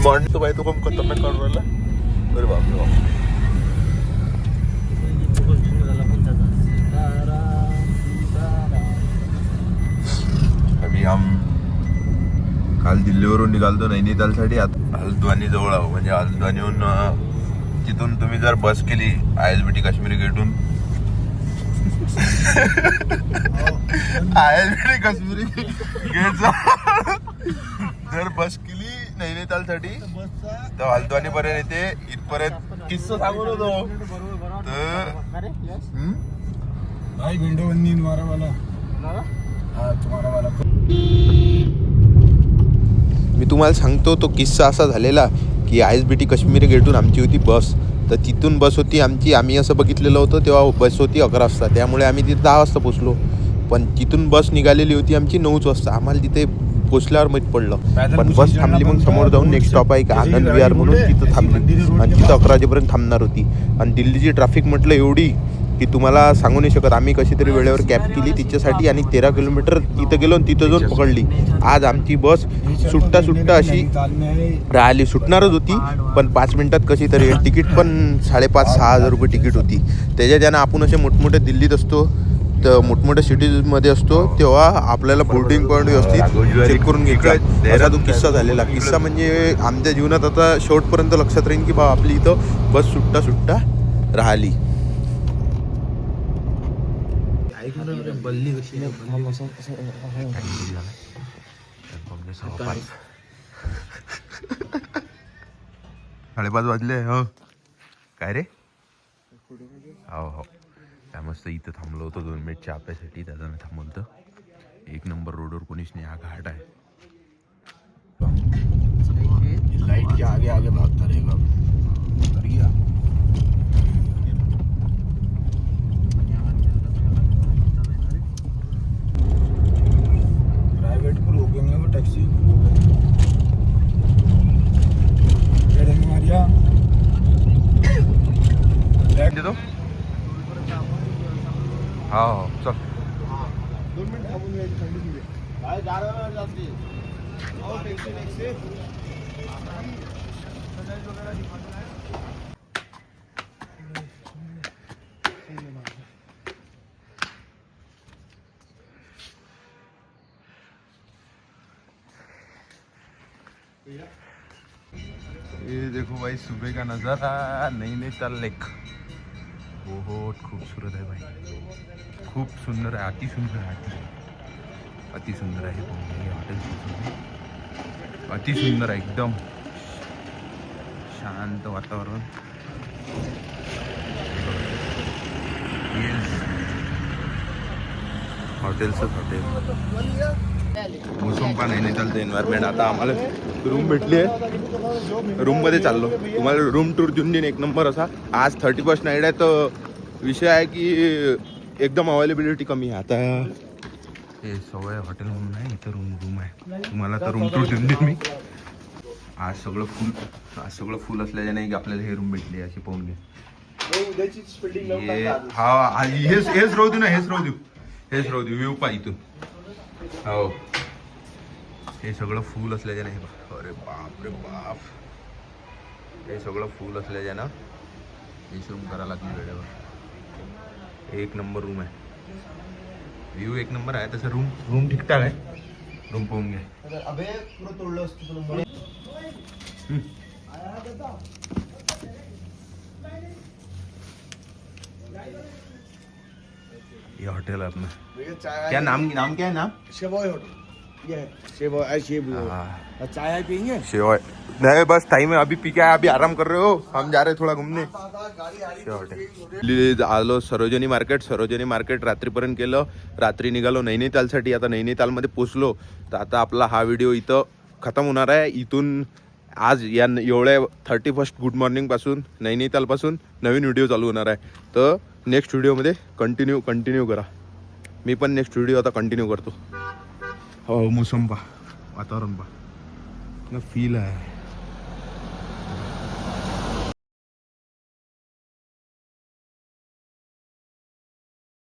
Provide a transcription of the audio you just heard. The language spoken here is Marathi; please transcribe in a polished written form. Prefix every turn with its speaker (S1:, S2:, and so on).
S1: मॉर्निंग तो भाई तो कम खतरनाक काढून राहिला. अरे बापरे बाप. अभी हम काल दिल्लीवरून निघालतो नैनितालसाठी. आता हल्द्वानी जवळ आहो. म्हणजे हल्द्वानीहून तिथून तुम्ही जर बस केली ISBT काश्मीरी गेटून ISBT काश्मीरी गेट जर बस केली नैनितालसाठी तर हल्द्वानी पर्यंत येते. इथपर्यंत किस्सा सांगून होतो तर
S2: भाई विंडो बंदी तुम्हारा वाला. हाँ तुम्हारा वाला.
S1: मी तुम्हाला सांगतो तो किस्सा असा झालेला की ISBT काश्मीरी गेटून आमची होती बस. तर तिथून बस होती आमची. आम्ही असं बघितलेलं होतं तेव्हा बस होती 11 वाजता. त्यामुळे आम्ही तिथे 10 वाजता पोचलो. पण तिथून बस निघालेली होती आमची 9 वाजता. आम्हाला तिथे पोचल्यावर माहीत पडलं. पण बस थांबली. मग समोर जाऊन नेक्स्ट स्टॉप आहे का आनंद विहार म्हणून, तिथं थांबली. आणि तिथं 11 वाजेपर्यंत थांबणार होती. आणि दिल्लीची ट्रॅफिक म्हटलं एवढी की तुम्हाला सांगू नाही शकत. आम्ही कशी तरी वेळेवर कॅब केली तिच्यासाठी आणि 13 किलोमीटर तिथं गेलो आणि तिथं जाऊन पकडली. आज आमची बस सुट्टा अशी राहिली. सुटणारच होती पण 5 मिनिटात कशी तरी. तिकीट पण 5,500-6 हजार रुपये तिकीट होती. त्याच्या ज्यानं आपण असे मोठमोठे दिल्लीत असतो तर मोठमोठ्या सिटीजमध्ये असतो तेव्हा आपल्याला बोर्डिंग पॉईंट व्यवस्थित चेक करून घ्यायचा. असा तो किस्सा झालेला. किस्सा म्हणजे आमच्या जीवनात आता शेवटपर्यंत लक्षात राहील की बा आपली इथं बस सुट्टा राहिली. बल्ली कशी 5:30 वाजले. हो काय रे. हो काय मस्त इथं थांबलो होतो 2 मिनिट चहा प्यासाठी. दादा मी थांबवलं होतं. 1 नंबर रोडवर कोणीच नाही. हा घाट आहे.
S2: लाइट के आगे आगे भागता रहेगा. प्राइवेट को रोकेंगे वो टैक्सी मारिया
S1: देतो. हो चल.
S2: 2 मिनिट थांबून घ्यायची थंडी काय गाडा जाते. हो टॅक्सी
S1: ये देखो भाई सुबह का नज़ारा नैनीताल लेक. बहुत खूबसूरत है भाई. खूप सुंदर आहे. अति सुंदर आहे. अति सुंदर आहे. हॉटेल अति सुंदर आहे. एकदम शांत वातावरण. हॉटेलचंच हॉटेल. मोसंबा नैनीतालचं एन्व्हायरमेंट. आता आम्हाला रूम भेटली आहे. रूममध्ये चाललो. तुम्हाला रूम टूर देऊन देईन 1 नंबर असा. आज 31st नाईट आहे तर विषय आहे की एकदम अवेलेबिलिटी कमी आहे. आता हे सवय हॉटेल म्हणून आहे. इथं रूम आहे. तुम्हाला तर रूम टूर देऊन देईन मी. आज सगळं फुल असल्याच्या नाही की आपल्याला हे रूम भेटली अशी पाहून घे. हा हेच राहू देऊ ना. हेच राहू देऊ. व्ह्यू पा इथून. हो हे सगळं फुल असल्याच्या नाही. अरे बाप रे बाप. हे सगळं फुल असल्याच्यानं हेच रूम करायला लागली वेळेवर. 1 नंबर रूम आहे. व्ह्यू 1 नंबर आहे. तसं रूम ठीकठाक आहे. रूम पाहून घ्या. ये होटल है अपना. क्या नाम क्या है नाम.
S2: शेवॉय होटल. ये शेवॉय चाय पियेंगे.
S1: शेवॉय नहीं बस टाइम है. अभी पी के अभी आराम कर रहे हो. हम जा रहे थोड़ा घूमने. होटल आलो सरोजनी मार्केट रात्रीपर्यंत केलं. रात्री निघालो नैनीतालसाठी. आता नैनीतालमध्ये पोचलो तर आता आपला हा व्हिडिओ इथं खतम होणार आहे. इथून आज या एवढ्या 31st गुड मॉर्निंगपासून नैनीतालपासून नवीन व्हिडिओ चालू होणार आहे. तर नेक्स्ट व्हिडिओमध्ये कंटिन्यू करा. मी पण नेक्स्ट व्हिडिओ आता कंटिन्यू करतो. हो मोसंबा वातावरण पा फील आहे.